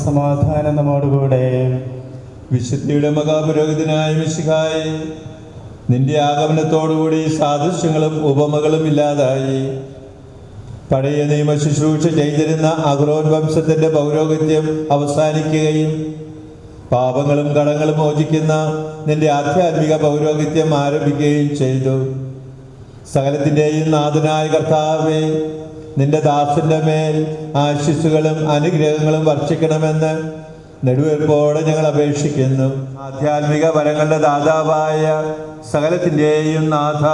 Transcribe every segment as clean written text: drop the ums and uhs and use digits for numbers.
സമാധാനം നമ്മോടുകൂടെ. വിശുദ്ധിയുടെ മഹാപുരോഹിതനായ മിശിഹായേ, നിന്റെ ആഗമനത്തോടുകൂടി സാദൃശ്യങ്ങളും ഉപമകളും ഇല്ലാതായി. പഴയ നിയമ ശുശ്രൂഷ ചെയ്തിരുന്ന അഹ്റോൻ വംശത്തിന്റെ പൗരോഹിത്യം അവസാനിക്കുകയും പാപങ്ങളും കടങ്ങളും മോചിക്കുന്ന നിന്റെ ആധ്യാത്മിക പൗരോഹിത്യം ആരംഭിക്കുകയും ചെയ്തു. സകലത്തിൻ്റെയും നാഥനായ കർത്താവേ, നിന്റെ ദാസന്റെ മേൽ ആശിസ്സുകളും അനുഗ്രഹങ്ങളും വർഷിക്കണമെന്ന് നെടുവീർപ്പോടെ ഞങ്ങൾ അപേക്ഷിക്കുന്നു. ആധ്യാത്മിക വരങ്ങളുടെ ദാതാവായ സകലത്തിൻ്റെയും നാഥ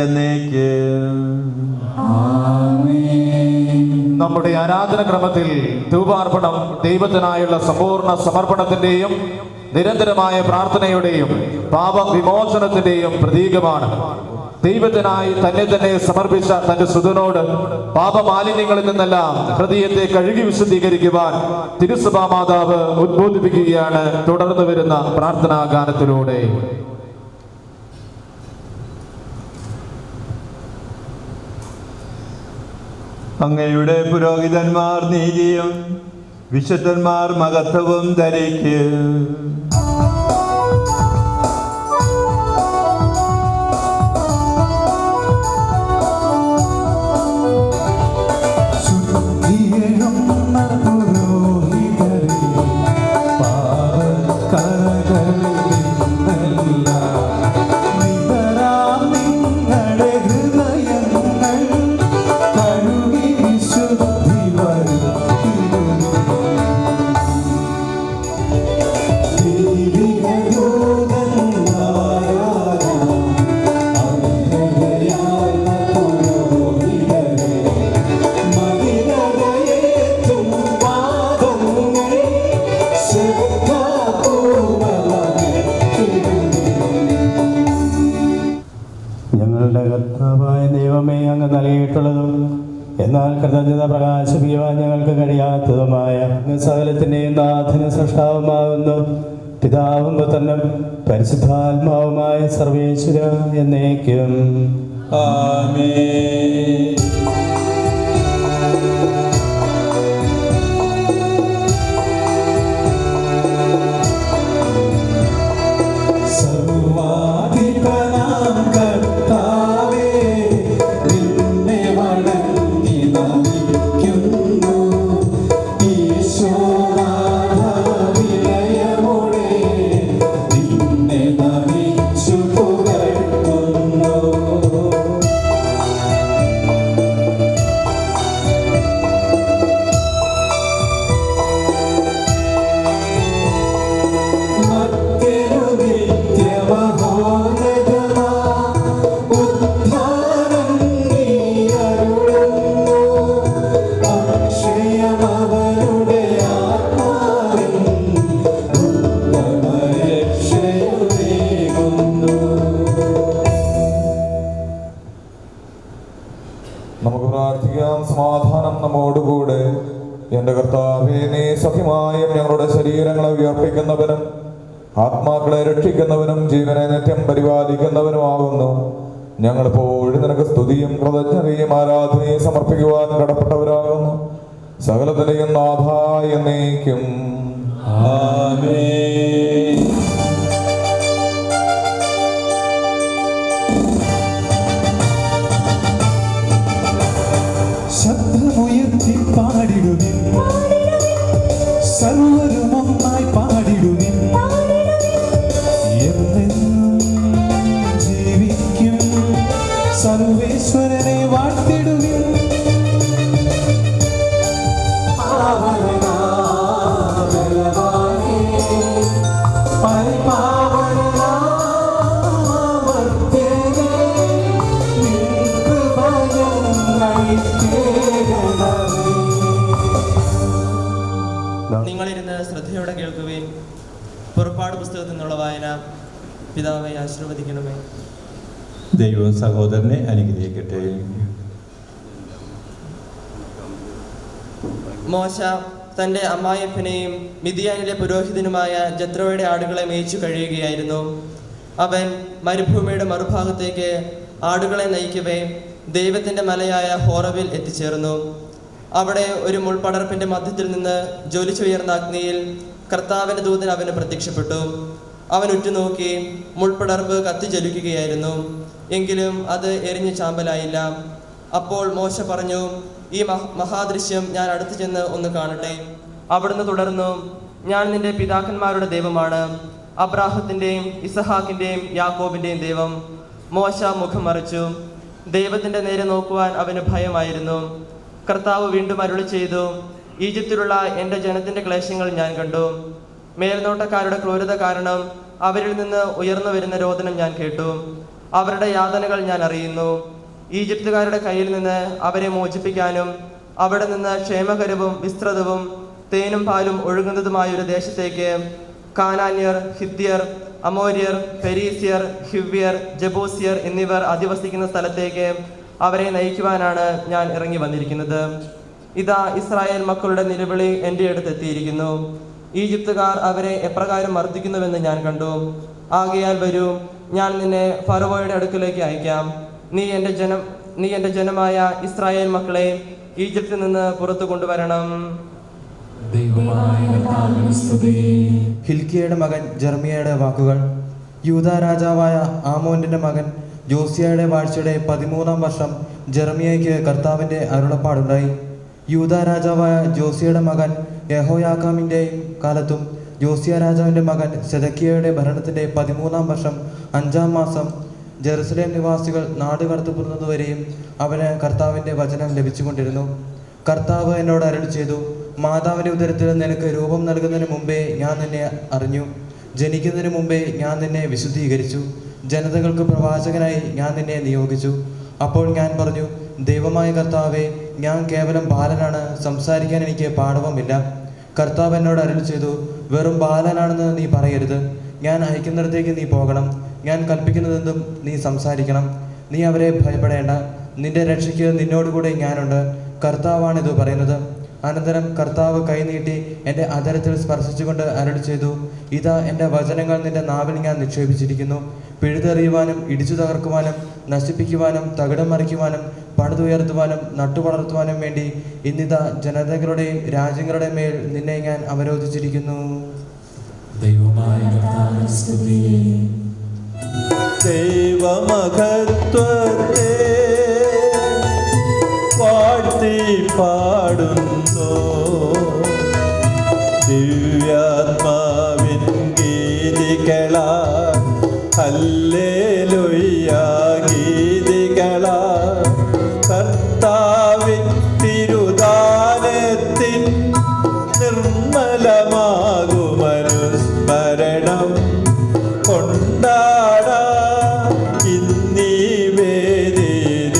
എന്നേക്കും. നമ്മുടെ ആരാധനക്രമത്തിൽ ധൂപാർപ്പണം ദൈവത്തിനായുള്ള സമ്പൂർണ്ണ സമർപ്പണത്തിന്റെയും നിരന്തരമായ പ്രാർത്ഥനയുടെയും പാപവിമോചനത്തിന്റെയും പ്രതീകമാണ്. ദൈവത്തിനായി തന്നെ സമർപ്പിച്ച തന്റെ സുതനോട് പാപമാലിന്യങ്ങളിൽ നിന്നെല്ലാം ഹൃദയത്തെ കഴുകി വിശുദ്ധീകരിക്കുവാൻ തിരുസഭാ മാതാവ് ഉദ്ബോധിപ്പിക്കുകയാണ് തുടർന്ന് വരുന്ന പ്രാർത്ഥനാ ഗാനത്തിലൂടെ. അങ്ങയുടെ പുരോഹിതന്മാർ നീതിയും വിശുദ്ധന്മാർ മഹത്വവും ധരിക്കും. ഞങ്ങളുടെ കർത്താവായ ദൈവമേ, അങ്ങ് നൽകിയിട്ടുള്ളതും എന്നാൽ കൃതജ്ഞത പ്രകാശിപ്പിക്കുവാൻ ഞങ്ങൾക്ക് കഴിയാത്തതുമായ സകലത്തിൻ്റെയും നാഥന സൃഷ്ടാവുമാകുന്നു പിതാവും പുത്രനും പരിശുദ്ധാത്മാവുമായ സർവേശ്വര എന്നേക്കും. ആമേൻ. നമുക്ക് പ്രാർത്ഥിക്കാം. സമാധാനം നമ്മോടുകൂടെ. എന്റെ കർത്താവേ, നീ സത്യമായും ഞങ്ങളുടെ ശരീരങ്ങളെ ഉയർപ്പിക്കുന്നവനും ആത്മാക്കളെ രക്ഷിക്കുന്നവനും ജീവനെ നിത്യം പരിപാലിക്കുന്നവനുമാകുന്നു. ഞങ്ങളിപ്പോഴും നിനക്ക് സ്തുതിയും കൃതജ്ഞതയും ആരാധനയും സമർപ്പിക്കുവാൻ കടപ്പെട്ടവരാകുന്നു. സകലത്തിലെയും നാഥ എന്നേക്കും ആമേൻ. ശബ്ദമുയർത്തി പാടിടുവിൻ, സർവരും ഒന്നായി പാടിടുവിൻ. എന്നെന്നും ജീവിക്കും സർവേശ്വരനെ വാഴ്ത്തിടുവിൻ. നിങ്ങളിരുന്ന് ശ്രദ്ധയോടെ കേൾക്കുവേൻ. പുറപ്പാട് പുസ്തകത്തിൽ നിന്നുള്ള വായന. പിതാവെ ആശീർവദിക്കണമേ. ദൈവം സഹോദരനെ അനുഗ്രഹിക്കട്ടെ. മോശ തൻ്റെ അമ്മായപ്പനെയും മിദിയാനിലെ പുരോഹിതനുമായ ജത്രോയുടെ ആടുകളെ മേയിച്ചു കഴിയുകയായിരുന്നു. അവൻ മരുഭൂമിയുടെ മറുഭാഗത്തേക്ക് ആടുകളെ നയിക്കവേ ദൈവത്തിൻ്റെ മലയായ ഹോറവിൽ എത്തിച്ചേർന്നു. അവിടെ ഒരു മുൾപടർപ്പിൻ്റെ മധ്യത്തിൽ നിന്ന് ജ്വലിച്ചുയർന്ന അഗ്നിയിൽ കർത്താവിൻ്റെ ദൂതൻ അവന് പ്രത്യക്ഷപ്പെട്ടു. അവൻ ഉറ്റുനോക്കി, മുൾപടർപ്പ് കത്തിജ്വലിക്കുകയായിരുന്നു, എങ്കിലും അത് എരിഞ്ഞു ചാമ്പലായില്ല. അപ്പോൾ മോശ പറഞ്ഞു, ഈ മഹാദൃശ്യം ഞാൻ അടുത്തു ചെന്ന് ഒന്ന് കാണട്ടെ. അവിടുന്ന് തുടർന്നു, ഞാൻ നിന്റെ പിതാക്കന്മാരുടെ ദൈവമാണ്, അബ്രാഹത്തിൻ്റെയും ഇസഹാക്കിൻ്റെയും യാക്കോബിൻ്റെയും ദൈവം. മോശ മുഖം മറിച്ചു. ദൈവത്തിൻ്റെ നേരെ നോക്കുവാൻ അവന് ഭയമായിരുന്നു. കർത്താവ് വീണ്ടും അരുളി ചെയ്തു, ഈജിപ്തിലുള്ള എൻ്റെ ജനത്തിൻ്റെ ക്ലേശങ്ങൾ ഞാൻ കണ്ടു. മേൽനോട്ടക്കാരുടെ ക്രൂരത കാരണം അവരിൽ നിന്ന് ഉയർന്നു വരുന്ന രോദനം ഞാൻ കേട്ടു. അവരുടെ യാതനകൾ ഞാൻ അറിയുന്നു. ഈജിപ്തുകാരുടെ കയ്യിൽ നിന്ന് അവരെ മോചിപ്പിക്കാനും അവിടെ നിന്ന് ക്ഷേമകരവും വിസ്തൃതവും തേനും പാലും ഒഴുകുന്നതുമായൊരു ദേശത്തേക്ക് കാനാന്യർ, ഹിത്യർ, അമോര്യർ, പെരീസ്യർ, ഹിവ്യർ, ജബൂസ്യർ എന്നിവർ അധിവസിക്കുന്ന സ്ഥലത്തേക്ക് അവരെ നയിക്കുവാനാണ് ഞാൻ ഇറങ്ങി വന്നിരിക്കുന്നത്. ഇതാ ഇസ്രായേൽ മക്കളുടെ നിലവിളി എൻ്റെ അടുത്തെത്തിയിരിക്കുന്നു. ഈജിപ്തുകാർ അവരെ എപ്രകാരം മർദ്ദിക്കുന്നുവെന്ന് ഞാൻ കണ്ടു. ആകയാൽ വരൂ, ഞാൻ നിന്നെ ഫറവോയുടെ അടുക്കലേക്ക് അയക്കാം. നീ എൻ്റെ ജനമായ ഇസ്രായേൽ മക്കളെ ഈജിപ്തിൽ നിന്ന് പുറത്തു കൊണ്ടുവരണം. ഹിൽക്കിയയുടെ മകൻ ജെർമിയയുടെ വാക്കുകൾ. യൂദാ രാജാവായ ആമോന്റെ മകൻ ജോസിയയുടെ വാഴ്ചയുടെ 13-ാം വർഷം ജെർമിയയ്ക്ക് കർത്താവിൻ്റെ അരുളപ്പാടുണ്ടായി. യൂദാ രാജാവായ ജോസിയയുടെ മകൻ യഹോയാക്കാമിൻ്റെ കാലത്തും ജോസിയ രാജാവിൻ്റെ മകൻ സെദക്കിയയുടെ ഭരണത്തിൻ്റെ 13-ാം വർഷം 5-ാം മാസം ജെറുസലേം നിവാസികൾ നാട് കടത്തപ്പെടുന്നതുവരെയും അവന് കർത്താവിൻ്റെ വചനം ലഭിച്ചുകൊണ്ടിരുന്നു. കർത്താവ് എന്നോട് അരുളി ചെയ്തു, മാതാവിൻ്റെ ഉദരത്തിൽ നിനക്ക് രൂപം നൽകുന്നതിന് മുമ്പേ ഞാൻ നിന്നെ അറിഞ്ഞു, ജനിക്കുന്നതിന് മുമ്പേ ഞാൻ നിന്നെ വിശുദ്ധീകരിച്ചു, ജനതകൾക്ക് പ്രവാചകനായി ഞാൻ നിന്നെ നിയോഗിച്ചു. അപ്പോൾ ഞാൻ പറഞ്ഞു, ദൈവമായ കർത്താവേ, ഞാൻ കേവലം ബാലനാണ്, സംസാരിക്കാൻ എനിക്ക് പാടവമില്ല. കർത്താവ് എന്നോട് അരുളി ചെയ്തു, വെറും ബാലനാണെന്ന് നീ പറയരുത്. ഞാൻ അയക്കുന്നിടത്തേക്ക് നീ പോകണം. ഞാൻ കൽപ്പിക്കുന്നതെന്തും നീ സംസാരിക്കണം. നീ അവരെ ഭയപ്പെടേണ്ട. നിന്റെ രക്ഷയ്ക്ക് നിന്നോടുകൂടെ ഞാനുണ്ട്. കർത്താവാണിത് പറയുന്നത്. അനന്തരം കർത്താവ് കൈനീട്ടി എൻ്റെ അധരത്തിൽ സ്പർശിച്ചുകൊണ്ട് അരുളി ചെയ്തു, ഇതാ എൻ്റെ വചനങ്ങൾ നിന്റെ നാവിൽ ഞാൻ നിക്ഷേപിച്ചിരിക്കുന്നു. പിഴുതെറിയുവാനും ഇടിച്ചു തകർക്കുവാനും നശിപ്പിക്കുവാനും തകിടം മറിക്കുവാനും പണിതുയർത്തുവാനും നട്ടുവളർത്തുവാനും വേണ്ടി ഇന്നിതാ ജനതകളുടെയും രാജ്യങ്ങളുടെയും മേൽ നിന്നെ ഞാൻ അവരോധിച്ചിരിക്കുന്നു. ദൈവമഹത്വത്തെ വാഴ്ത്തി പാടുന്നു, ദിവ്യാത്മാവിൻ ഗീതികളാ ഹല്ലേലൂയ ഗീതികളാ. കർത്താവിൻ തിരുദാനത്തിൻ നിർമ്മലമാകുമനുസ്മരണം കൊണ്ടാടാ ഇന്നീ വേദിയിൽ.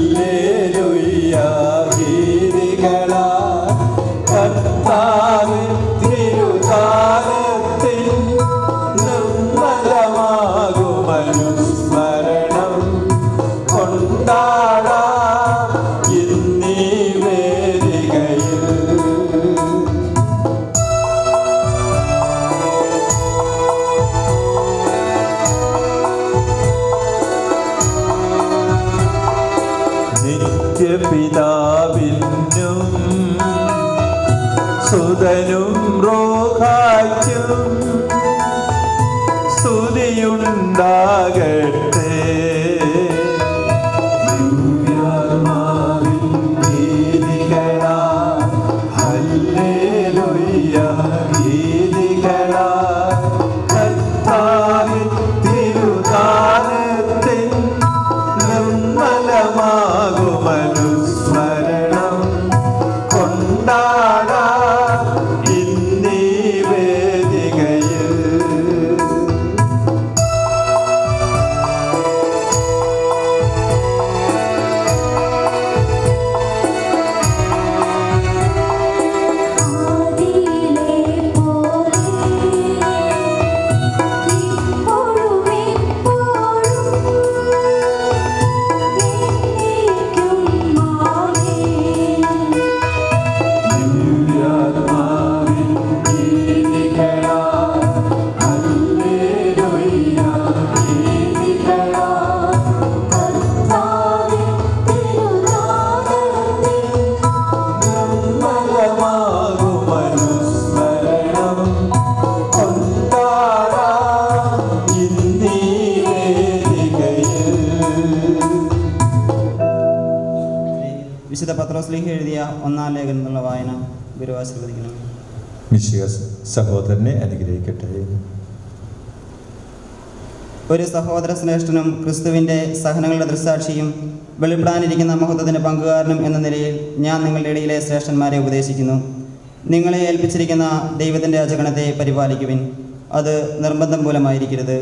ഹല്ലേലൂയ ഗീതികളാ കർത്താവിൻ തിരുതാരത്തിൽ നിർമ്മലമാകുമനുസ്മരണം കൊണ്ടാടാം ഇന്നീ വേദികയിൽ. നിത്യപിതാവിനും സുതനും റോഹായ്ക്കും സ്തുതിയുണ്ടാകട്ടെ. ദിവ്യാത്മാവിൻ ഗീതികളാ ഹല്ലേലൂയ ഗീതികളാ കർത്താവിൻ തിരുദാനത്തിൽ നിർമ്മലമാകുമനുസ്മരണം കൊണ്ടാടാം ഇന്നീ വേദികയിൽ. ദിവ്യാത്മാവിൻ ഗീതികളാ ഹല്ലേലൂയ ഗീതികളാ കർത്താവിൻ തിരുനാമത്തിൽ നിർമ്മലമാകുമനുസ്മരണം കൊണ്ടാടാം ഇന്നീ വേദികയിൽ. വിശുദ്ധ പത്രോസ്ലീഹ എഴുതിയ 1-ാം ലേഖനം എന്നുള്ള വായന ഗുരു ആശീർവദിക്കുന്നു. മിശിഹ സഹോദരനെ അനുഗ്രഹിക്കട്ടെ. ഒരു സഹോദര ശ്രേഷ്ഠനും ക്രിസ്തുവിൻ്റെ സഹനങ്ങളുടെ ദൃക്സാക്ഷിയും വെളിപ്പെടാനിരിക്കുന്ന മഹത്വത്തിൻ്റെ പങ്കുകാരനും എന്ന നിലയിൽ ഞാൻ നിങ്ങളുടെ ഇടയിലെ ശ്രേഷ്ഠന്മാരെ ഉപദേശിക്കുന്നു. നിങ്ങളെ ഏൽപ്പിച്ചിരിക്കുന്ന ദൈവത്തിൻ്റെ അജഗണത്തെ പരിപാലിക്കുവിൻ. അത് നിർബന്ധം മൂലമായിരിക്കരുത്.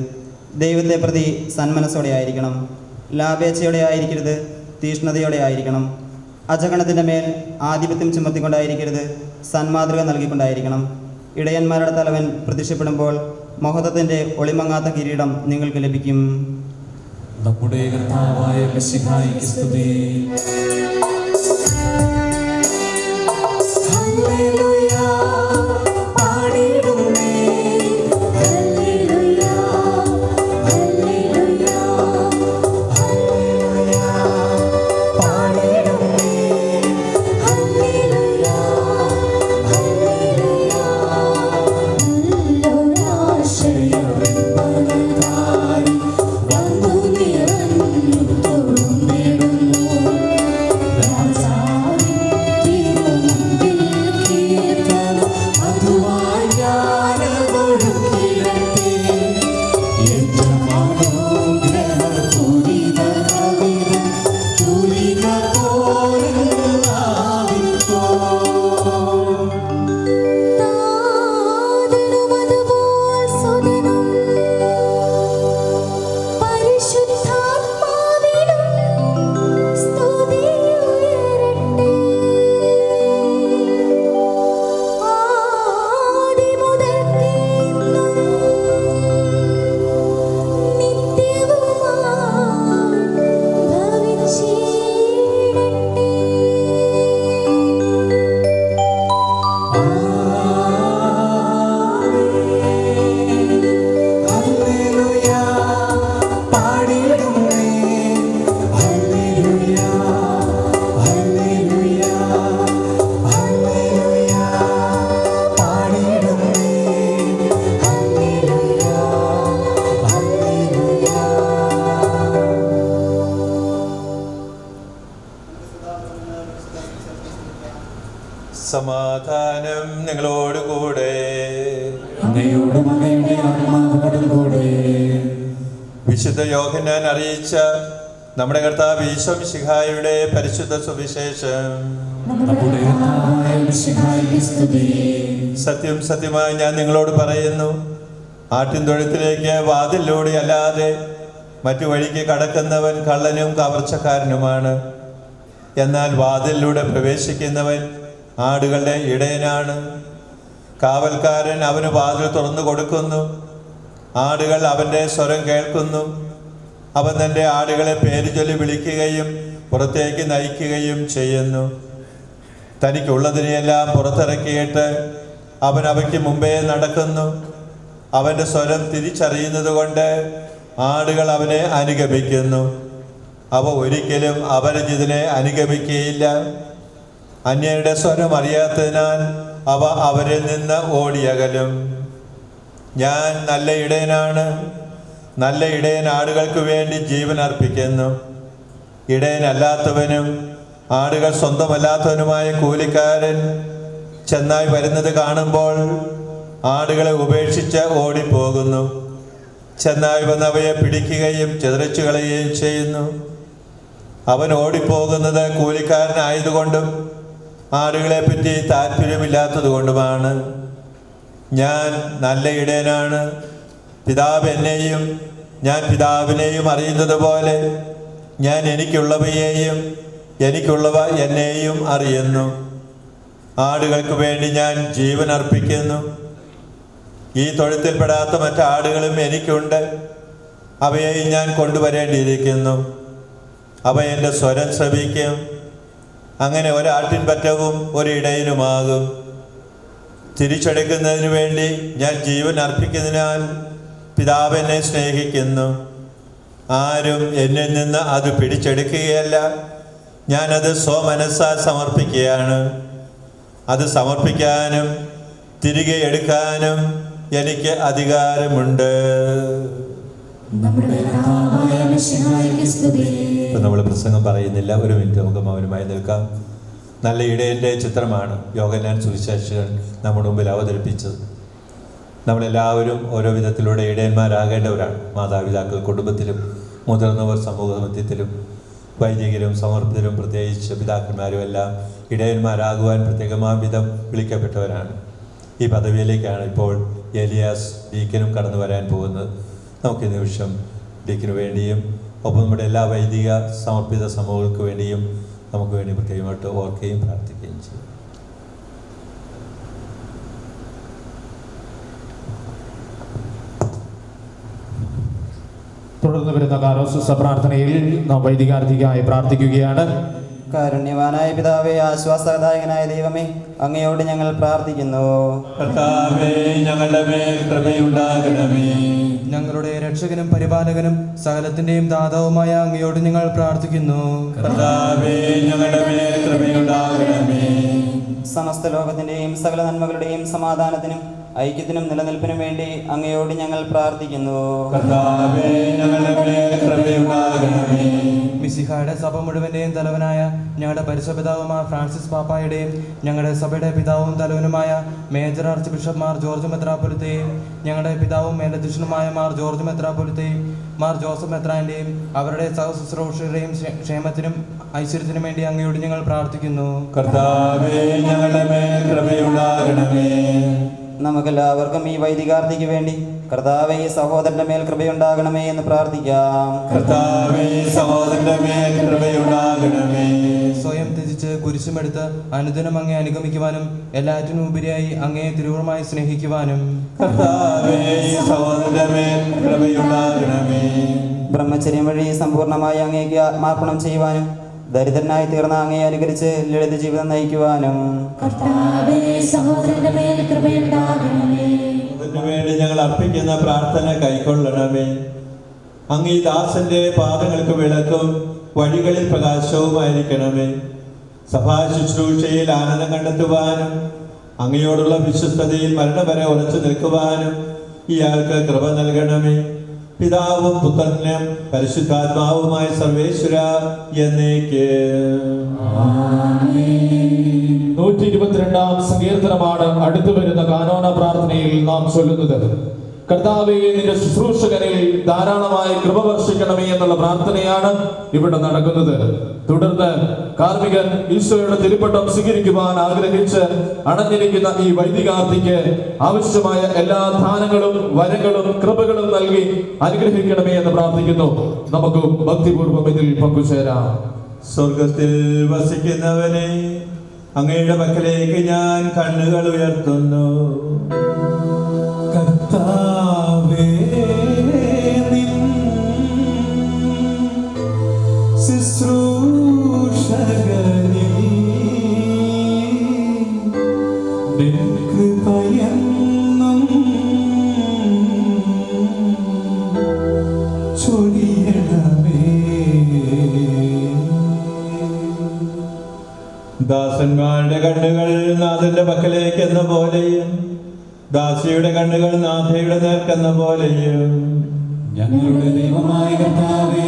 ദൈവത്തെ പ്രതി സന്മനസ്സോടെ ആയിരിക്കണം. ലാഭേച്ഛയോടെ ആയിരിക്കരുത്, തീഷ്ണതയോടെ ആയിരിക്കണം. അജഗണത്തിൻ്റെ മേൽ ആധിപത്യം ചുമത്തിക്കൊണ്ടായിരിക്കരുത്, സന്മാതൃക നൽകിക്കൊണ്ടായിരിക്കണം. ഇടയന്മാരുടെ തലവൻ പ്രത്യക്ഷപ്പെടുമ്പോൾ മഹത്വത്തിൻ്റെ ഒളിമങ്ങാത്ത കിരീടം നിങ്ങൾക്ക് ലഭിക്കും. നമ്മുടെ കർത്താവായ മിശിഹായിക്ക് സ്തുതി. ഹല്ലേലൂയ പാടിടുന്നേ, ഹല്ലേലൂയ ഹല്ലേലൂയ ഹല്ലേലൂയ പാടിടുന്നേ, ഹല്ലേലൂയ ഹല്ലേലൂയ നല്ലോരാശയവൻ പകർത്തായി വന്നു നിറഞ്ഞു തൊഴുന്നിടുന്നു. രാജാവിൻ തിരുമുമ്പിൽ കീർത്തനം മധുവായി ഞാനതൊഴുക്കിടട്ടെ. എത്ര മനോഗ്രഹപൂരിത കവിതം തുലിക പോലെന്നാവിക്കോ. താതനുമതുപോൽ സുതനും പരിശുദ്ധാത്മാവിനും സ്തുതിയുയരട്ടെ. ആദിമുതൽക്കേ ഇന്നും നിത്യവുമായി ഭവിച്ചിടട്ടെ. ഹല്ലേലൂയ പാടിടുന്നേ, ഹല്ലേലൂയ ഹല്ലേലൂയ ഹല്ലേലൂയ പാടിടുന്നേ, ഹല്ലേലൂയ ഹല്ലേലൂയ. സമാധാനം നിങ്ങളോടുകൂടെ. അങ്ങയോടും അങ്ങയുടെ ആത്മാവോടും കൂടെ. വിശുദ്ധ യോഹന്നാൻ അറിയിച്ച നമ്മുടെ കർത്താവ് ഈശോ മിശിഹായുടെ പരിശുദ്ധ സുവിശേഷം. നമ്മുടെ കർത്താവായ മിശിഹായിക്ക് സ്തുതി. സത്യം സത്യമായി ഞാൻ നിങ്ങളോട് പറയുന്നു, ആട്ടിൻതൊഴുത്തിലേക്ക് വാതിലിലൂടെ അല്ലാതെ മറ്റു വഴിക്ക് കടക്കുന്നവൻ കള്ളനും കവർച്ചക്കാരനുമാണ്. എന്നാൽ വാതിലിലൂടെ പ്രവേശിക്കുന്നവൻ ആടുകളുടെ ഇടയനാണ്. കാവൽക്കാരൻ അവന് വാതിൽ തുറന്നു കൊടുക്കുന്നു. ആടുകൾ അവൻ്റെ സ്വരം കേൾക്കുന്നു. അവൻ തൻ്റെ ആടുകളെ പേര് ചൊല്ലി വിളിക്കുകയും പുറത്തേക്ക് നയിക്കുകയും ചെയ്യുന്നു. തനിക്കുള്ളതിനെയെല്ലാം പുറത്തിറക്കിയിട്ട് അവൻ അവയ്ക്ക് മുമ്പേ നടക്കുന്നു. അവൻ്റെ സ്വരം തിരിച്ചറിയുന്നത് കൊണ്ട് ആടുകൾ അവനെ അനുഗമിക്കുന്നു. അവ ഒരിക്കലും അപരിചിതനെ അനുഗമിക്കുകയില്ല. അന്യരുടെ സ്വരം അറിയാത്തതിനാൽ അവ അവരിൽ നിന്ന് ഓടിയകലും. ഞാൻ നല്ല ഇടയനാണ്. നല്ല ഇടയൻ ആടുകൾക്ക് വേണ്ടി ജീവൻ അർപ്പിക്കുന്നു. ഇടയനല്ലാത്തവനും ആടുകൾ സ്വന്തമല്ലാത്തവനുമായ കൂലിക്കാരൻ ചെന്നായി വരുന്നത് കാണുമ്പോൾ ആടുകളെ ഉപേക്ഷിച്ച് ഓടിപ്പോകുന്നു. ചെന്നായി വന്നവയെ പിടിക്കുകയും ചിതറിച്ചു കളയുകയും ചെയ്യുന്നു. അവൻ ഓടിപ്പോകുന്നത് കൂലിക്കാരനായതുകൊണ്ടും ആടുകളെ പറ്റി താല്പര്യമില്ലാത്തത് കൊണ്ടുമാണ്. ഞാൻ നല്ല ഇടയനാണ്. പിതാവ് എന്നെയും ഞാൻ പിതാവിനെയും അറിയുന്നത് പോലെ ഞാൻ എനിക്കുള്ളവയെയും എനിക്കുള്ളവ എന്നെയും അറിയുന്നു. ആടുകൾക്ക് വേണ്ടി ഞാൻ ജീവൻ അർപ്പിക്കുന്നു. ഈ തൊഴുത്തിൽപ്പെടാത്ത മറ്റാടുകളും എനിക്കുണ്ട്. അവയെയും ഞാൻ കൊണ്ടുവരേണ്ടിയിരിക്കുന്നു. അവ എൻ്റെ സ്വരം ശ്രവിക്കും. അങ്ങനെ ഒരാട്ടിൻ പറ്റവും ഒരിടയനുമാകും. തിരിച്ചെടുക്കുന്നതിന് വേണ്ടി ഞാൻ ജീവൻ അർപ്പിക്കുന്നതിനാൽ പിതാവ് എന്നെ സ്നേഹിക്കുന്നു. ആരും എന്നിൽ നിന്ന് അത് പിടിച്ചെടുക്കുകയല്ല. ഞാനത് സ്വമനസ്സാൽ സമർപ്പിക്കുകയാണ്. അത് സമർപ്പിക്കാനും തിരികെ എടുക്കാനും എനിക്ക് അധികാരമുണ്ട്. ഇപ്പം നമ്മൾ പ്രസംഗം പറയുന്നില്ല. ഒരു മിനിറ്റ് നമുക്ക് മൗനമായി നിൽക്കാം. നല്ല ഇടയൻ്റെ ചിത്രമാണ് യോഹന്നാൻ സുവിശേഷകൻ നമ്മുടെ മുമ്പിൽ അവതരിപ്പിച്ചത്. നമ്മളെല്ലാവരും ഓരോ വിധത്തിലൂടെ ഇടയന്മാരാകേണ്ടവരാണ്. മാതാപിതാക്കൾ, കുടുംബത്തിലും മുതിർന്നവർ സമൂഹമധ്യത്തിലും വൈദികരും സമർപ്പിതരും പ്രത്യേകിച്ച് പിതാക്കന്മാരും എല്ലാം ഇടയന്മാരാകുവാൻ പ്രത്യേകമായ വിധം വിളിക്കപ്പെട്ടവരാണ്. ഈ പദവിയിലേക്കാണ് ഇപ്പോൾ എലിയാസ് ഡീക്കനും കടന്നു വരാൻ പോകുന്നത്. നമുക്ക് ഈ നിമിഷം ഡീക്കിനു വേണ്ടിയും ഒപ്പം നമ്മുടെ എല്ലാ വൈദിക സമർപ്പിത സമൂഹങ്ങൾക്ക് വേണ്ടിയും നമുക്ക് വേണ്ടി പ്രത്യേകമായിട്ട് ഓർക്കുകയും പ്രാർത്ഥിക്കുകയും ചെയ്യും. തുടർന്ന് വരുന്ന കാരോസ് പ്രാർത്ഥനയിൽ നാം വൈദികാർത്ഥിക്കായി പ്രാർത്ഥിക്കുകയാണ്. കാരുണ്യവാനായ പിതാവേ, ആശ്വാസദായകനായ ദൈവമേ, അങ്ങയോട് ഞങ്ങൾ പ്രാർത്ഥിക്കുന്നു. കർത്താവേ, ഞങ്ങളുടെ മേൽ കൃപയുണ്ടാകണമേ. ഞങ്ങളുടെ രക്ഷകനും പരിപാലകനും സകലത്തിന്റെയും ദാതാവുമായ അങ്ങയോട് ഞങ്ങൾ പ്രാർത്ഥിക്കുന്നു. കർത്താവേ, ഞങ്ങളുടെ മേൽ കൃപയുണ്ടാകണമേ. സമസ്ത ലോകത്തിന്റെയും സകല നന്മകളുടെയും സമാധാനത്തിനും ഐക്യത്തിനും നിലനിൽപ്പിനും വേണ്ടി അങ്ങയോട് ഞങ്ങൾ പ്രാർത്ഥിക്കുന്നു. കർത്താവേ, ഞങ്ങളുടെ മേൽ കൃപയുണ്ടാകണമേ. മിശിഹായുടെ സഭ മുഴുവന്റെയും തലവനായ ഞങ്ങളുടെ പരിശുദ്ധപിതാവുമായ ഫ്രാൻസിസ് പാപ്പായുടെയും ഞങ്ങളുടെ സഭയുടെ പിതാവും തലവനുമായ major archbishop Mar George മെത്രാപ്പൊലിത്തെയും ഞങ്ങളുടെ പിതാവും മേലധ്യക്ഷനുമായ മാർ ജോർജ് മെത്രാപ്പൊലിത്തെയും മാർ ജോസഫ് മെത്രാന്റെയും അവരുടെ സഹശുശ്രൂഷകരുടെയും ക്ഷേമത്തിനും ഐശ്വര്യത്തിനും വേണ്ടി അങ്ങയോട് ഞങ്ങൾ പ്രാർത്ഥിക്കുന്നു. കർത്താവേ, ഞങ്ങളുടെ മേൽ കൃപയുണ്ടാകണമേ. നമുക്കെല്ലാവർക്കും ഈ വൈദികാർത്ഥിക്ക് വേണ്ടി കർത്താവേ, ഈ സഹോദരന്റെ മേൽ കൃപയുണ്ടാകണമേ എന്ന് പ്രാർത്ഥിക്കാം. കർത്താവേ, സഹോദരന്റെ മേൽ കൃപയുണ്ടാകണമേ. സ്വയം ത്യജിച്ച് കുരിശുമെടുത്ത് അനുദിനം അങ്ങയെ അനുഗമിക്കുവാനും എല്ലാറ്റിനും ഉപരിയായി അങ്ങയെ തിരുവുറമായി സ്നേഹിക്കുവാനും കർത്താവേ, സഹോദരന്റെ മേൽ കൃപയുണ്ടാകണമേ. ബ്രഹ്മചര്യം വഴി സമ്പൂർണ്ണമായി അങ്ങേക്ക് ആത്മാർപ്പണം ചെയ്യുവാനും ദരിദ്രനായി തീർന്ന അങ്ങയെ അനുകരിച്ച് ലളിത ജീവിതം നയിക്കുവാനും വേണ്ടി ഞങ്ങൾ അർപ്പിക്കുന്ന പ്രാർത്ഥന കൈക്കൊള്ളണമേ. അങ്ങ് ഈ ദാസന്റെ പാദങ്ങൾക്ക് വിളക്കും വഴികളിൽ പ്രകാശവുമായിരിക്കണമേ. സഭാ ശുശ്രൂഷയിൽ ആനന്ദം കണ്ടെത്തുവാനും അങ്ങയോടുള്ള വിശ്വസ്തതയിൽ മരണം വരെ ഉറച്ചു നിൽക്കുവാനും ഇയാൾക്ക് കൃപ നൽകണമേ. പിതാവും പുത്രനും പരിശുദ്ധാത്മാവുമായ സർവേശ്വര എന്നേക്ക്. 122 സങ്കീർത്തനമാണ് അടുത്തു വരുന്ന കാനോന പ്രാർത്ഥനയിൽ നാം ചൊല്ലുന്നത്. കർത്താവേ, നിന്റെ ശുശ്രൂഷകനിൽ ധാരാളമായി കൃപ വർഷിക്കണമേ എന്നുള്ള പ്രാർത്ഥനയാണ് ഇവിടെ നടക്കുന്നത്. തുടർന്ന് കാർമികൻ ഈശോയുടെ തിരുപ്പട്ടം സ്വീകരിക്കുവാൻ ആഗ്രഹിച്ച് അണഞ്ഞിരിക്കുന്ന ഈ വൈദികാർത്ഥിക്ക് ആവശ്യമായ എല്ലാ ദാനങ്ങളും വരങ്ങളും കൃപകളും നൽകി അനുഗ്രഹിക്കണമേ എന്ന് പ്രാർത്ഥിക്കുന്നു. നമുക്ക് ഭക്തിപൂർവ്വം ഇതിൽ പങ്കുചേരാം. സ്വർഗത്തിൽ വസിക്കുന്നവനെ അങ്ങയുടെ പക്കലേക്ക് ഞാൻ കണ്ണുകൾ ഉയർത്തുന്നു. കർത്താവേ, നിൻ ശുശ്രൂഷകനിൽ നിൻ കൃപയെന്നും ചൊരിയണമേ. ദാസന്മാരുടെ കണ്ണുകൾ നാഥന്റെ പക്കലേക്ക് എന്ന പോലെയും ദാസിയുടെ കണ്ണുകൾ നാഥയുടെ നേർക്കെന്ന പോലെയും ഞങ്ങളുടെ ദൈവമായ കർത്താവേ,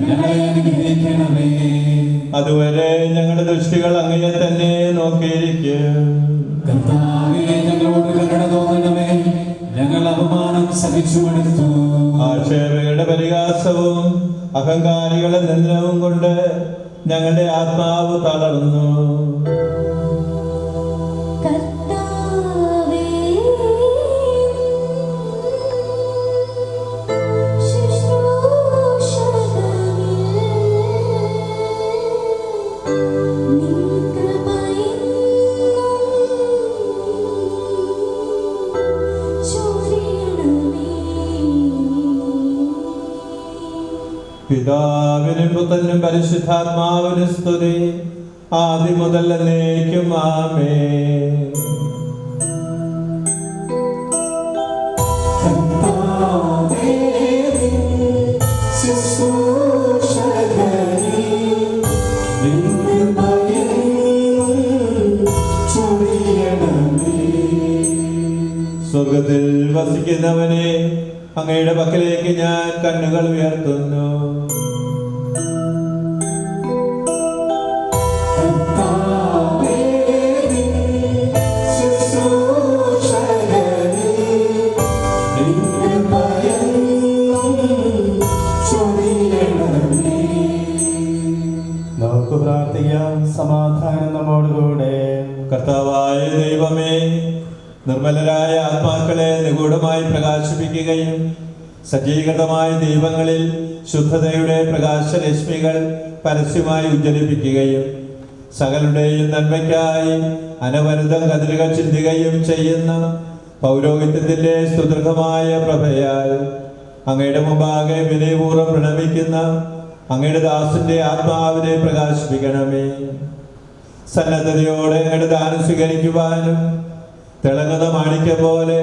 ഞങ്ങളെ അനുഗ്രഹിക്കണമേ. അതുവരെ ഞങ്ങളുടെ ദൃഷ്ടികൾ അങ്ങയെ തന്നെ നോക്കിയിരിക്കും. കർത്താവേ, ഞങ്ങളോട് കരുണ തോന്നണമേ. ഞങ്ങൾ അപമാനം സഹിച്ചു മടുത്തു. ആക്ഷേപയുടെ പരിഹാസവും അഹങ്കാരികളുടെ നിന്ദനവും കൊണ്ട് ഞങ്ങളുടെ ആത്മാവ് തളർന്നു. കർത്താവേ, ശുശ്രൂഷകനിൽ നിൻ കൃപയെന്നും ചൊരിയണമേ. പിതാവിനും പുത്രനും പരിശുദ്ധാത്മാവിനും സ്തുതി, ആദ്യം മുതൽ എന്നേക്കും ആമേൻ. കർത്താവേ, ശുശ്രൂഷകനിൽ നിൻ കൃപയെന്നും ചൊരിയണമേ. സ്വർഗത്തിൽ വസിക്കുന്നവനെ അങ്ങയുടെ പക്കലേക്ക് ഞാൻ കണ്ണുകൾ ഉയർത്തുന്നു. കർത്താവേ, ശുശ്രൂഷകനിൽ നിൻ കൃപയെന്നും ചൊരിയണമേ. നമുക്ക് പ്രാർത്ഥിക്കാം. സമാധാനം നമ്മോടുകൂടെ. കർത്താവായ ദൈവമേ, നിർമ്മലരായ ആത്മാക്കളെ നിഗൂഢമായി പ്രകാശിപ്പിക്കുകയും സജ്ജീകൃതമായ ദീപങ്ങളിൽ ശുദ്ധതയുടെ പ്രകാശരശ്മികൾ പരസ്യമായി ഉജ്ജ്വലിപ്പിക്കുകയും സകലുടെയും നന്മയ്ക്കായി അനവരതം കതിരുകൾ ചിന്തുകയും ചെയ്യുന്ന പൗരോഹിത്യത്തിന്റെ സുദൃഢമായ പ്രഭയാൽ അങ്ങയുടെ മുമ്പാകെ വിനയപൂർവ്വം പ്രണമിക്കുന്ന അങ്ങയുടെ ദാസന്റെ ആത്മാവിനെ പ്രകാശിപ്പിക്കണമേ. സന്നദ്ധതയോടെ അങ്ങയുടെ ദാനം സ്വീകരിക്കുവാനും തിളങ്ങുന്ന മാണിക്യം പോലെ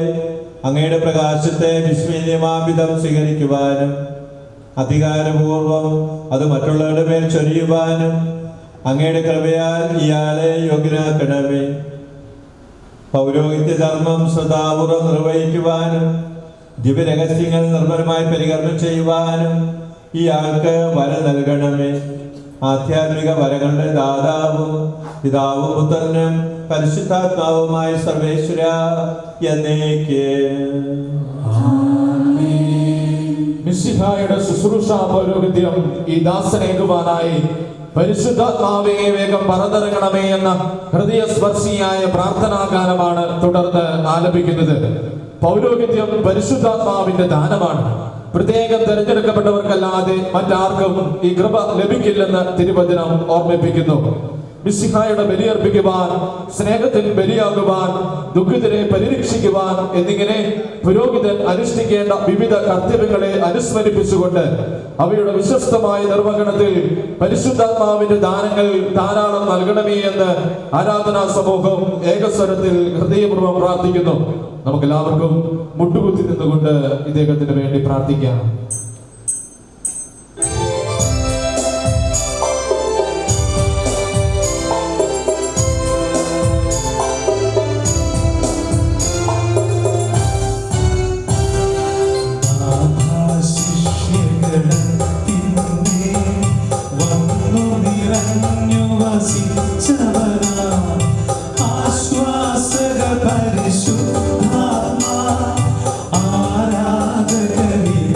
അങ്ങയുടെ പ്രകാശത്തെ വിസ്മയമാവിധം സ്വീകരിക്കുവാനും അധികാരപൂർവം അത് മറ്റുള്ളവരുടെ മേൽ ചൊരിയുവാനും അങ്ങയുടെ കൃപയാൽ ഇയാളെ യോഗ്യനാക്കണമേ. പൗരോഹിത്യ ധർമ്മം ശ്രദ്ധാപൂർവം നിർവഹിക്കുവാനും ദിവ്യരഹസ്യങ്ങൾ നിർമ്മലമായി പരികർമ്മം ചെയ്യുവാനും ഇയാൾക്ക് വര നൽകണമേ. ആധ്യാത്മിക വരങ്ങളുടെ ദാതാവും പിതാവും പുത്രനും പരിശുദ്ധാത്മാവുമായ സർവേശ്വര എന്നേക്ക്. മിശിഹായുടെ ശുശ്രൂഷ പൗരോഹിത്യം ഈ ദാസനേകുവാനായി പരിശുദ്ധാത്മാവേ വേഗം പറന്നിറങ്ങണമേ എന്ന ഹൃദയസ്പർശിയായ പ്രാർത്ഥനാഗാനമാണ് തുടർന്ന് ആലപിക്കുന്നത്. പൗരോഹിത്യം പരിശുദ്ധാത്മാവിന്റെ ദാനമാണ്. പ്രത്യേകം തെരഞ്ഞെടുക്കപ്പെട്ടവർക്കല്ലാതെ മറ്റാർക്കും ഈ കൃപ ലഭിക്കില്ലെന്ന് തിരുവചനം ഓർമ്മിപ്പിക്കുന്നു. മിശിഹായുടെ ബലിയർപ്പിക്കുവാൻ, സ്നേഹത്തിൽ ബലിയാകുവാൻ, ദുഃഖിതരെ പരിരക്ഷിക്കുവാൻ എന്നിങ്ങനെ പുരോഹിതൻ അനുഷ്ഠിക്കേണ്ട വിവിധ കർത്തവ്യങ്ങളെ അനുസ്മരിപ്പിച്ചുകൊണ്ട് അവയുടെ വിശ്വസ്തമായ നിർവഹണത്തിൽ പരിശുദ്ധാത്മാവിന്റെ ദാനങ്ങൾ ധാരാളം നൽകണമേ എന്ന് ആരാധനാ സമൂഹം ഏകസ്വരത്തിൽ ഹൃദയപൂർവ്വം പ്രാർത്ഥിക്കുന്നു. നമുക്കെല്ലാവർക്കും മുട്ടുകുത്തി നിന്നുകൊണ്ട് ഇദ്ദേഹത്തിന് വേണ്ടി പ്രാർത്ഥിക്കാം. പരിശുദ്ധാത്മാ ആരാധകനിൽ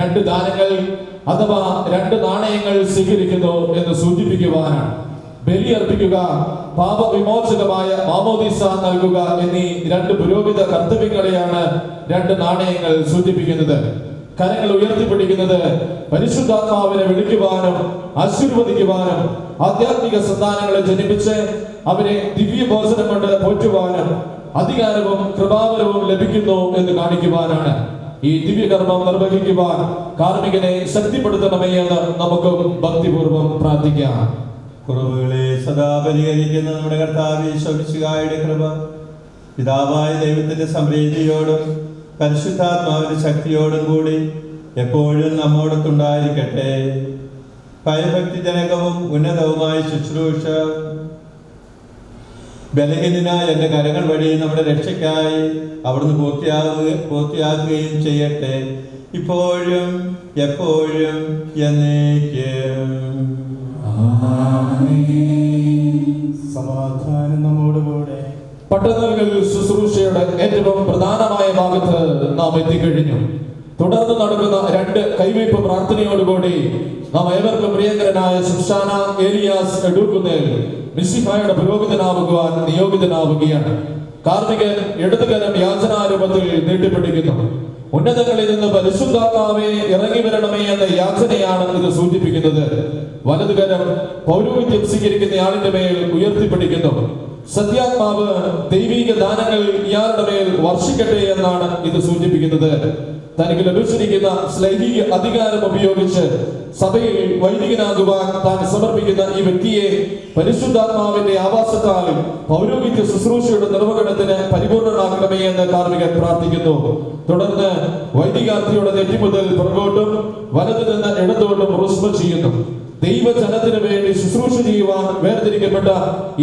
രണ്ട് ദാനങ്ങൾ അഥവാ രണ്ട് നാണയങ്ങൾ സ്വീകരിക്കുന്നു എന്ന് സൂചിപ്പിക്കുവാനാണ്. ബലിയർപ്പിക്കുക, പാപവിമോചകമായ മാമോദീസ നൽകുക എന്നീ രണ്ട് പുരോഹിത കർത്തവ്യങ്ങളെയാണ് രണ്ട് നാണയങ്ങൾ സൂചിപ്പിക്കുന്നത്. കരങ്ങൾ ഉയർത്തിപ്പിടിക്കുന്നത് പരിശുദ്ധാത്മാവിനെ വിളിക്കുവാനും ആശീർവദിക്കുവാനും ആധ്യാത്മിക സന്താനങ്ങളെ ജനിപ്പിച്ച് അവരെ ദിവ്യഭോജനം കൊണ്ട് പോറ്റുവാനും അധികാരവും കൃപാവരവും ലഭിക്കുന്നു എന്ന് കാണിക്കുവാനാണ്. ഈ ദിവ്യകർമ്മം നിർവഹിക്കുവാൻ കാർമ്മികനെ ശക്തിപ്പെടുത്തണമേ എന്ന് നമുക്കും ഭക്തിപൂർവ്വം പ്രാർത്ഥിക്കാം. കുറവുകളെ സദാ പരിഹരിക്കുന്ന നമ്മുടെ കർത്താവ് ഈശോമിശിഹായുടെ കൃപ പിതാവായ ദൈവത്തിന്റെ സംപ്രീതിയോടും പരിശുദ്ധാത്മാവിന്റെ ശക്തിയോടും കൂടി എപ്പോഴും നമ്മോടൊത്തുണ്ടായിരിക്കട്ടെ. ഭയഭക്തിജനകവും ഉന്നതവുമായ ശുശ്രൂഷ ബലഹീനനായ എൻ്റെ കരങ്ങൾ വഴി നമ്മുടെ രക്ഷയ്ക്കായി അവിടുന്ന് പൂർത്തിയാക്കുകയും ചെയ്യട്ടെ, ഇപ്പോഴും എപ്പോഴും എന്നേക്കും. സമാധാനം നമ്മോടുകൂടെ. പട്ടണങ്ങൾ ശുശ്രൂഷയുടെ ഏറ്റവും പ്രധാനമായ ഭാഗത്ത് നാം എത്തിക്കഴിഞ്ഞു. തുടർന്ന് നടക്കുന്ന രണ്ട് കൈവയ്പ് പ്രാർത്ഥനയോടുകൂടി നാം ഏവർക്കും പ്രിയങ്കരനായ സുഷാന ഏലിയാസ് എടുക്കുന്നേൽ മിശിഹായുടെ പുരോഹിതനാവുവാൻ നിയോഗിതനാവുകയാണ്. കാർമികൻ ഇടതുകരം യാചനാരൂപത്തിൽ നീട്ടിപ്പിടിക്കുന്നു. ഉന്നതങ്ങളിൽ നിന്ന് പരിശുദ്ധാത്മാവേ ഇറങ്ങി വരണമേ എന്ന യാചനയാണ് ഇത് സൂചിപ്പിക്കുന്നത്. വലതുകരം പൗരോഹിത്യം സ്വീകരിക്കുന്ന ആളിന്റെ മേൽ ഉയർത്തിപ്പിടിക്കുന്നു. സത്യാത്മാവ് ദൈവിക ദാനങ്ങൾ ഇയാളുടെ മേൽ വർഷിക്കട്ടെ എന്നാണ് ഇത് സൂചിപ്പിക്കുന്നത്. തനിക്ക് ലഭിച്ചിരിക്കുന്ന ശ്ലൈഹിക അധികാരം ഉപയോഗിച്ച് സഭയിൽ വൈദികനാകുവാൻ താൻ സമർപ്പിക്കുന്ന ഈ വ്യക്തിയെ പരിശുദ്ധാത്മാവിന്റെ ആവാസത്താൽ പൗരോഹിത്യ ശുശ്രൂഷയുടെ നിർവഹണത്തിന് പരിപൂർണനാക്കണമേ എന്ന് കാർമ്മികൻ പ്രാർത്ഥിക്കുന്നു. തുടർന്ന് വൈദികാർത്ഥിയുടെ നെറ്റി മുതൽ പുറകോട്ടും വലതു നിന്ന് ഇടത്തോട്ടും റുസ്മ ചെയ്യുന്നു. ദൈവജനത്തിന് വേണ്ടി ശുശ്രൂഷ ചെയ്യുവാൻ വേർതിരിക്കപ്പെട്ട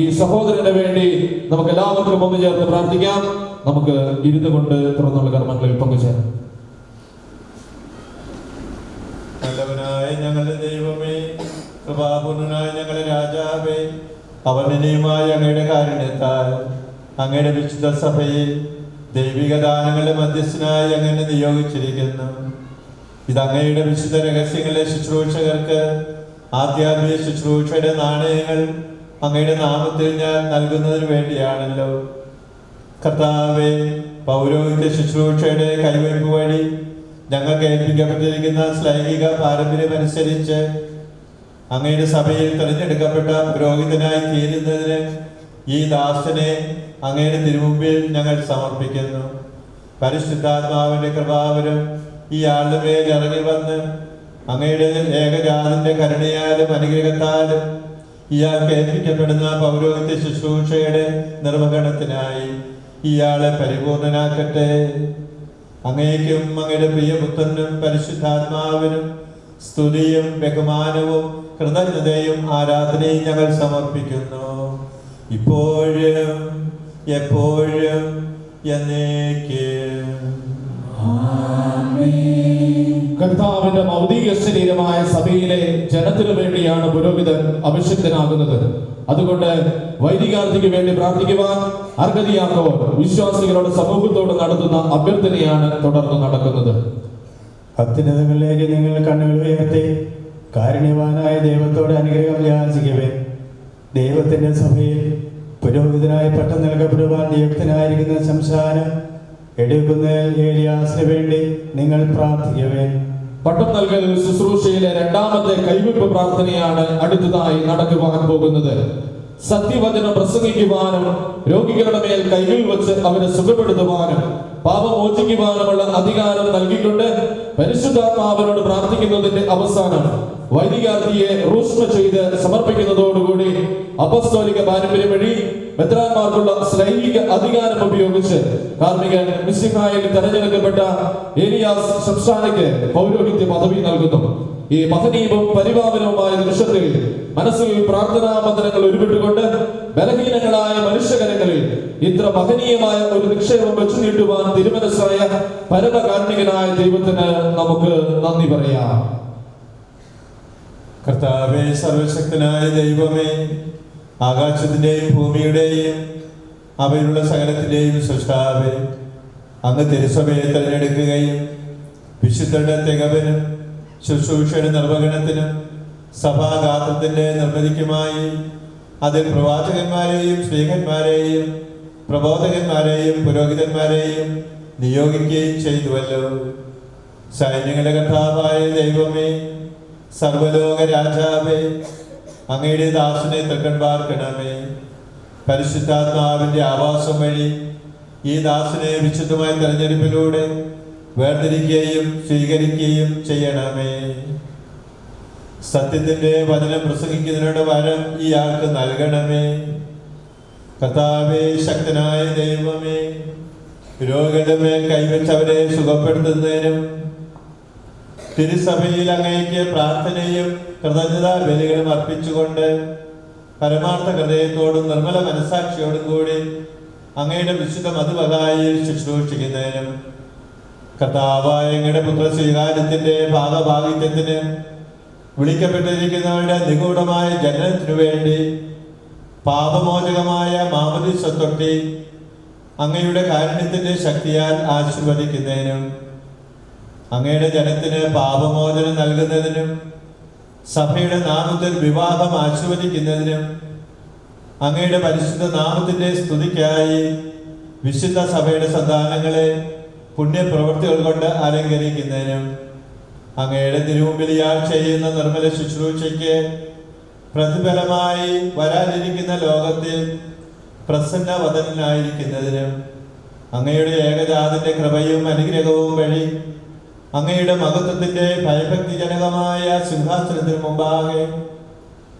ഈ സഹോദരന് വേണ്ടി നമുക്ക് എല്ലാവർക്കും ഒന്ന് ചേർന്ന് പ്രാർത്ഥിക്കാം. നമുക്ക് ഇരുന്നു കൊണ്ട് തുറന്നുള്ള കർമ്മങ്ങളിൽ പങ്കുചേരാം. നല്ലവനായ ഞങ്ങളുടെ ദൈവമേ, കൃപാപൂർണനായ ഞങ്ങളുടെ രാജാവേ, അവർണ്ണനീയമായ അങ്ങയുടെ കാരുണ്യത്താൽ അങ്ങയുടെ വിശുദ്ധ സഭയിൽ ദൈവിക ദാനങ്ങളുടെ മധ്യസ്ഥനായി അങ്ങനെ നിയോഗിച്ചിരിക്കുന്നു. ഇത് അങ്ങയുടെ വിശുദ്ധ രഹസ്യങ്ങളിലെ ശുശ്രൂഷകർക്ക് ആധ്യാത്മിക ശുശ്രൂഷയുടെ നാണയങ്ങൾ അങ്ങയുടെ നാമത്തിൽ ഞാൻ നൽകുന്നതിന് വേണ്ടിയാണല്ലോ. കർത്താവേ, പൗരോഹിത്യ ശുശ്രൂഷയുടെ കൈവയ്പ് വഴി ഞങ്ങൾക്ക് ഏൽപ്പിക്കപ്പെട്ടിരിക്കുന്ന ശ്ലൈഹിക പാരമ്പര്യമനുസരിച്ച് അങ്ങയുടെ സഭയിൽ തിരഞ്ഞെടുക്കപ്പെട്ട പുരോഹിതനായി തീരുന്നതിന് ഈ ദാസനെ അങ്ങയുടെ തിരുമുമ്പിൽ ഞങ്ങൾ സമർപ്പിക്കുന്നു. പരിശുദ്ധാത്മാവിന്റെ കൃപാവരം ഈ ആളുടെ മേൽ ഇറങ്ങി വന്ന് അങ്ങയുടെ ഏകജാതിന്റെ കരുണയാലും അനുഗ്രഹത്താലും ഇയാൾക്ക് ഏൽപ്പിക്കപ്പെടുന്ന പൗരോഹിത്യ ശുശ്രൂഷയുടെ നിർവഹണത്തിനായി ഇയാളെ പരിപൂർണനാക്കട്ടെ. അങ്ങേക്കും അങ്ങയുടെ പ്രിയപുത്രനും പരിശുദ്ധാത്മാവിനും സ്തുതിയും ബഹുമാനവും കൃതജ്ഞതയും ആരാധനയും ഞങ്ങൾ സമർപ്പിക്കുന്നു, ഇപ്പോഴും എപ്പോഴും എന്നേക്കും. കർത്താവിന്റെ ഭൗതിക ശരീരമായ സഭയിലെ ജനത്തിനു വേണ്ടിയാണ് പുരോഹിതൻ അഭിഷിക്തനാകുന്നത്. അതുകൊണ്ട് വൈദികാർത്ഥിക്ക് വേണ്ടി പ്രാർത്ഥിക്കുവാൻ അർഹതയാക്കോ വിശ്വാസികളോട് സമൂഹത്തോട് നടത്തുന്ന അഭ്യർത്ഥനയാണ് തുടർന്ന് നടക്കുന്നത്. അത്യുന്നതങ്ങളിലേക്ക് നിങ്ങൾ കണ്ണുകൾ ഉയർത്തി കാരുണ്യവാനായ ദൈവത്തോട് അനുഗ്രഹം യാചിക്കവേ. ദൈവത്തിന്റെ സഭയിൽ പുരോഹിതനായ പട്ടം നൽകപ്പെടുവാൻ നിയുക്തനായിരിക്കുന്ന ശംശാനം എടുക്കുന്ന ഏലിയാസിന് വേണ്ടി നിങ്ങൾ പ്രാർത്ഥിക്കവേ. പട്ടം നൽകൽ ശുശ്രൂഷയിലെ രണ്ടാമത്തെ കൈവയ്പ് പ്രാർത്ഥനയാണ് അടുത്തതായി നടക്കുവാൻ പോകുന്നത്. സത്യവചനം പ്രസംഗിക്കുവാനും രോഗികളുടെ മേൽ കൈകൾ വെച്ച് അവരെ സുഖപ്പെടുത്തുവാനും പാപമോചിക്കുവാനുമുള്ള അധികാരം നൽകിക്കൊണ്ട് പരിശുദ്ധാത്മാവിനോട് പ്രാർത്ഥിക്കുന്നതിന്റെ അവസാനം വൈദികാർത്ഥിയെ റൂഷ്മ ചെയ്ത് സമർപ്പിക്കുന്നതോടുകൂടി അപ്പസ്തോലിക പാരമ്പര്യം വഴി മെത്രാന്മാർക്കുള്ള ശ്ലൈഹിക അധികാരം ഉപയോഗിച്ച് കാർമ്മികൻ മിശിഹായിൽ തെരഞ്ഞെടുക്കപ്പെട്ട ഏലിയാസ് ശംശാനയ്ക്ക് പൗരോഹിത്യ പദവി നൽകുന്നു. ഈ മഹനീയവും പരിപാവനവുമായ നിമിഷത്തിൽ മനസ്സിൽ പ്രാർത്ഥനാ മന്ത്രങ്ങൾ ഉരുവിട്ടുകൊണ്ട് ബലഹീനങ്ങളായ മനുഷ്യകരങ്ങളിൽ ഇത്ര മഹനീയമായ ഒരു നിക്ഷേപം വെച്ചു നീട്ടുവാൻ തിരുമനസ്സായ പരമകാരുണികനായ ദൈവത്തിന് നമുക്ക് നന്ദി പറയാം. കർത്താവേ, സർവശക്തനായ ദൈവമേ, ആകാശത്തിന്റെയും ഭൂമിയുടെയും അവയിലുള്ള സകലത്തിന്റെയും സൃഷ്ടാവേ, അങ്ങ് തിരുസഭയെ തിരഞ്ഞെടുക്കുകയും വിശുദ്ധരുടെ തികവിനും ശുശ്രൂഷയുടെ നിർവഹണത്തിനും സഭാഗാത്രത്തിന്റെ നിർമ്മിതിക്കുമായി അതിൽ പ്രവാചകന്മാരെയും സ്ത്രീകന്മാരെയും പ്രബോധകന്മാരെയും പുരോഹിതന്മാരെയും നിയോഗിക്കുകയും ചെയ്തുവല്ലോ. സൈന്യങ്ങളുടെ കർത്താവായ ദൈവമേ, സർവലോക രാജാവേ, അങ്ങയുടെ ദാസനെ തൃക്കൺ പാർക്കണമേ. പരിശുദ്ധാത്മാവിന്റെ ആവാസം വഴി ഈ ദാസനെ വിശുദ്ധമായ തെരഞ്ഞെടുപ്പിലൂടെ വേർതിരിക്കുകയും സ്വീകരിക്കുകയും ചെയ്യണമേ. സത്യത്തിന്റെ വചനം പ്രസംഗിക്കുന്നതിനുള്ള വരം ഈ ആൾക്ക് നൽകണമേ. കർത്താവേ, ശക്തനായ ദൈവമേ, രോഗികളുടെ മേൽ കൈവച്ചവരെ സുഖപ്പെടുത്തുന്നതിനും തിരുസഭയിൽ അങ്ങേക്ക് പ്രാർത്ഥനയും കൃതജ്ഞതാ ബലികളും അർപ്പിച്ചുകൊണ്ട് പരമാർത്ഥ ഹൃദയത്തോടും നിർമ്മല മനസാക്ഷിയോടും കൂടി അങ്ങയുടെ വിശുദ്ധ മധുവകായിൽ ശുശ്രൂഷിക്കുന്നതിനും കർത്താവായ അങ്ങയുടെ പുത്ര സ്വീകാര്യത്തിന്റെ ഭാഗഭാഗിത്വത്തിന് വിളിക്കപ്പെട്ടിരിക്കുന്നവരുടെ നിഗൂഢമായ ജനനത്തിനു വേണ്ടി പാപമോചകമായ മാമോദീസത്തൊട്ടി അങ്ങയുടെ കാരുണ്യത്തിന്റെ ശക്തിയാൽ ആശീർവദിക്കുന്നതിനും അങ്ങയുടെ ജനത്തിന് പാപമോചനം നൽകുന്നതിനും സഭയുടെ നാമത്തിൽ വിവാഹം ആശീർവദിക്കുന്നതിനും അങ്ങയുടെ പരിശുദ്ധ നാമത്തിന്റെ സ്തുതിക്കായി വിശുദ്ധ സഭയുടെ സന്താനങ്ങളെ പുണ്യപ്രവൃത്തികൾ കൊണ്ട് അലങ്കരിക്കുന്നതിനും അങ്ങയുടെ തിരുമുമ്പിൽ ഇയാൾ ചെയ്യുന്ന നിർമ്മല ശുശ്രൂഷയ്ക്ക് പ്രതിഫലമായി വരാനിരിക്കുന്ന ലോകത്തിൽ പ്രസന്നവദനായിരിക്കുന്നതിനും അങ്ങയുടെ ഏകജാതന്റെ കൃപയും അനുഗ്രഹവും വഴി അങ്ങയുടെ മഹത്വത്തിന്റെ ഭയഭക്തിജനകമായ സിംഹാസനത്തിന് മുമ്പാകെ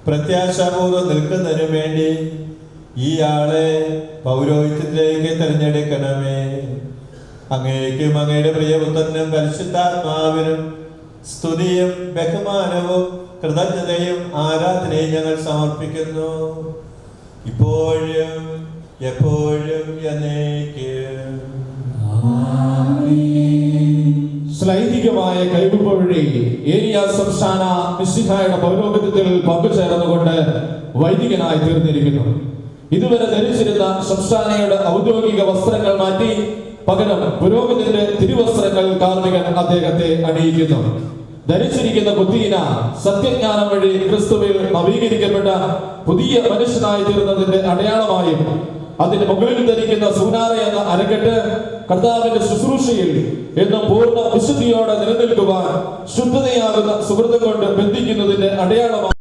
പ്രത്യാശാപൂർവ്വം നിൽക്കുന്നതിനു വേണ്ടി ഈ ആളെ പൗരോഹിത്യത്തിലേക്ക് തിരഞ്ഞെടുക്കണമേ. അങ്ങേക്കും അങ്ങയുടെ പ്രിയപുത്രനും പരിശുദ്ധാത്മാവിനും സ്തുതിയും ബഹുമാനവും കൃതജ്ഞതയും ആരാധനയും ഞങ്ങൾ സമർപ്പിക്കുന്നു, ഇപ്പോഴും എപ്പോഴും എന്നേക്കും. ശ്ലൈഹികമായ കൈവപ്പ് വഴി ഏലിയാസ് സംസ്ഥാന മിശിഹായുടെ പൗരോഹിത്യത്തിൽ പങ്കുചേർന്നുകൊണ്ട് വൈദികനായി തീർന്നിരിക്കുന്നു. ഇതുവരെ ധരിച്ചിരുന്ന സംസ്ഥാനയുടെ ഔദ്യോഗിക വസ്ത്രങ്ങൾ മാറ്റി പകരം പുരോഹിതന്റെ തിരുവസ്ത്രങ്ങൾ കാർമികൻ അദ്ദേഹത്തെ അണിയിക്കുന്നു. ധരിച്ചിരിക്കുന്ന കുത്തീന സത്യജ്ഞാനം വഴി ക്രിസ്തുവിൽ നവീകരിക്കപ്പെട്ട പുതിയ മനുഷ്യനായി തീർന്നതിന്റെ അടയാളമായും അതിന് മുകളിൽ ധരിക്കുന്ന സൂനാറ എന്ന അരക്കെട്ട് കർത്താവിന്റെ ശുശ്രൂഷയിൽ എന്നും പൂർണ്ണ വിശുദ്ധിയോടെ നിലനിൽക്കുവാൻ ശുദ്ധതയാകുന്ന സുഹൃത്തും കൊണ്ട് ബന്ധിക്കുന്നതിന്റെ അടയാളമാണ്.